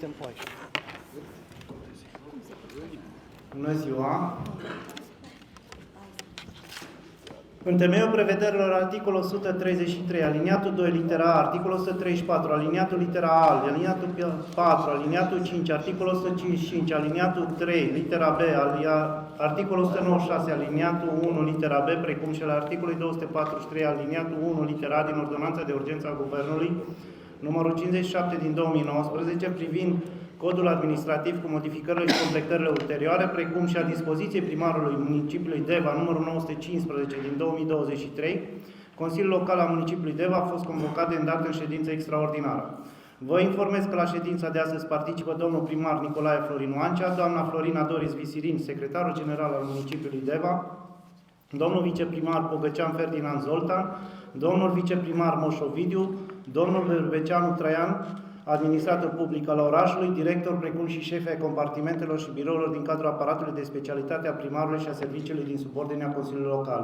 tempo aici. Bună ziua! În temeiul prevederilor articolul 133, aliniatul 2, litera A, articolul 134, aliniatul litera A, aliniatul 4, aliniatul 5, articolul 155, aliniatul 3, litera B, articolul 196, aliniatul 1, litera B, precum și la articolul 243, aliniatul 1, litera A din Ordonanța de Urgență a Guvernului, numărul 57 din 2019, privind Codul administrativ cu modificările și completările ulterioare, precum și a dispoziției primarului municipiului Deva, numărul 915 din 2023, Consiliul Local al municipiului Deva a fost convocat de îndată în ședință extraordinară. Vă informez că la ședința de astăzi participă domnul primar Nicolae Florin Oancea, doamna Florina Doris Visirin, secretarul general al municipiului Deva, domnul viceprimar Pogăcean Ferdinand Zoltan, domnul viceprimar Moș Ovidiu, domnul Berbeceanu Traian, administrator public al orașului, director, precum și șefi ai compartimentelor și birourilor din cadrul aparatului de specialitate a primarului și a serviciului din subordinea Consiliului Local.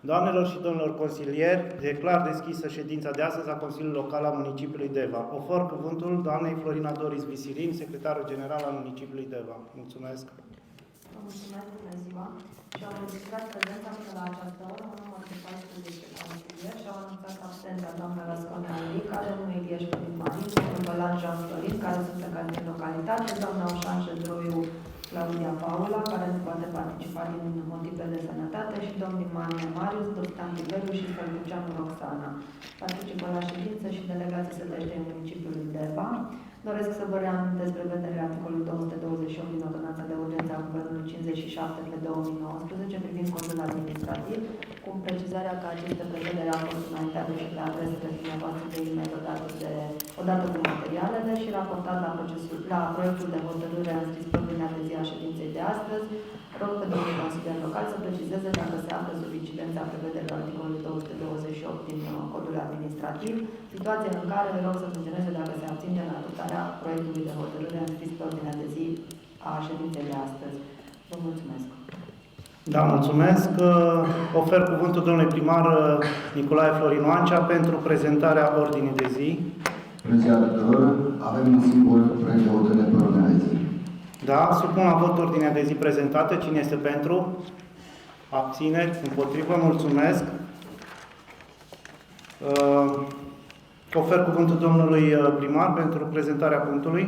Doamnelor și domnilor consilieri, declar deschisă ședința de astăzi a Consiliului Local al municipiului Deva. Ofer cuvântul doamnei Florina Doris Visirin, secretarul general al municipiului Deva. Mulțumesc! Vă mulțumesc, bună ziua! Și au înregistrat prezența până la această oră, în număr de 14 consilieri și au anunțat absența doamna Răsconea Ali, care nu Ilieș Primari, domnul Bălan Jean Florin, care sunt în localitate, doamna Oșan Ședroiu Claudia Paula, care nu poate participa din motive de sănătate, și domnii Mania Marius, Dostan Tiberiu și Fălcuceanu Roxana. Participă la ședință și delegații sădești municipiului Deva. Doresc să vă reamintesc prevederea articolului 228 din Ordonanța de Urgență a Guvernului 57 pe 2019 privind Codul administrativ, cu precizarea că aceste prevederi au fost înaintate și la adresele dumneavoastră de e-mail odată cu materialele și raportat la proiectul de hotărâre înscris pe ordinea de zi a ședinței de astăzi. Rog pe domnul consilier local să precizeze dacă se află sub incidența prevederilor articolului 228 din Codul administrativ, situația în care rog să menționeze dacă se abține la adoptarea proiectului de hotărâre înscris pe ordinea de zi a ședinței de astăzi. Vă mulțumesc. Da, mulțumesc. Ofer cuvântul domnului primar Nicolae Florin Oancea pentru prezentarea ordinii de zi. Bună ziua tuturor. Avem un singur proiect de hotărâre pe ordinea de zi. Da, supun la vot ordinea de zi prezentată. Cine este pentru? Abțineri? Împotrivă? Mulțumesc. Ofer cuvântul domnului primar pentru prezentarea punctului.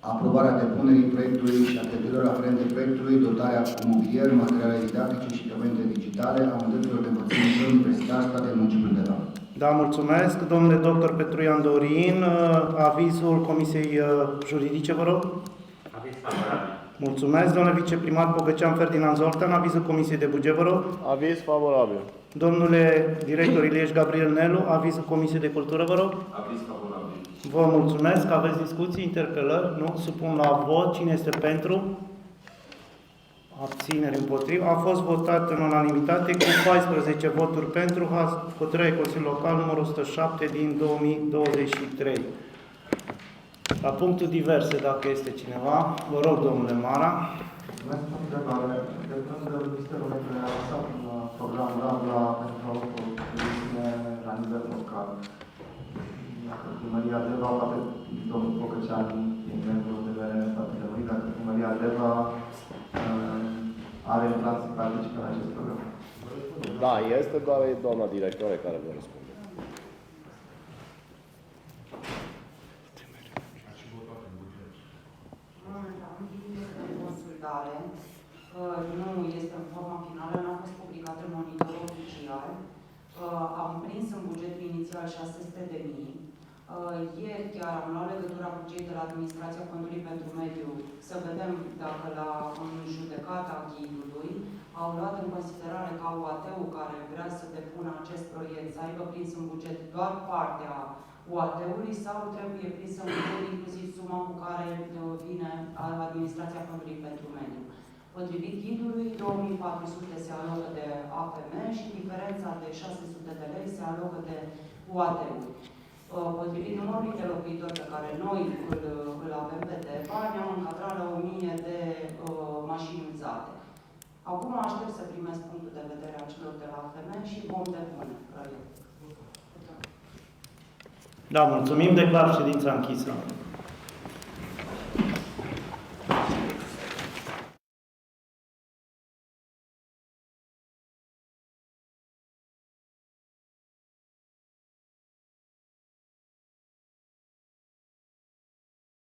Aprobarea depunerii proiectului și atribuirilor aferente proiectului, dotarea cu mobilier, materiale didactice și echipamente digitale a unităților de învățământ universitar state în municipiul Deva. Da, mulțumesc. Domnule doctor Petruian Dorin, avizul Comisiei Juridice, vă rog. Aviz favorabil. Mulțumesc. Domnule viceprimar Pogăcean Ferdinand Zoltan, avizul Comisiei de Buget, vă rog. Aviz favorabil. Domnule director Ilieș Gabriel Nelu, avizul Comisiei de Cultură, vă rog. Aviz favorabil. Vă mulțumesc. Aveți discuții, interpelări? Nu? Supun la vot. Cine este pentru? Abțineri împotrivă. A fost votat în unanimitate cu 14 voturi pentru hotărârea Consiliului Local numărul 107 din 2023. La punctul diverse, dacă este cineva, vă rog, domnule Mara. Mulțumesc pentru întrebare. De când Ministerul a lansat un program RABLA pentru autoturisme la nivel local. Dacă Primăria Deva, poate domnul Pogăcean, din membru de VRN poate lămuri, dacă Primăria Deva are în plan să participe la acest program. Da, este, doar e doamna directoare care vă răspunde. Consultare nu este în forma finală, nu a fost publicat în monitorul oficial. Am prins în bugetul inițial 600.000. Ieri chiar am luat legătura cu cei de la Administrația Fondului pentru Mediu să vedem dacă la judecata ghidului au luat în considerare ca UAT-ul care vrea să depună acest proiect să aibă prins în buget doar partea UAT-ului sau trebuie prins în buget inclusiv suma cu care vine Administrația Fondului pentru Mediu. Potrivit ghidului, 2400 se alocă de AFM și diferența de 600 de lei se alocă de UAT-ul. Potrivit numărului de locuitori pe care noi îl avem pe Deva, ne-am încadrat la 1000 de mașini uzate. Acum aștept să primesc punctul de vedere a celor de la AFM și vom depune proiectul. Da, mulțumim. Declar ședința închisă.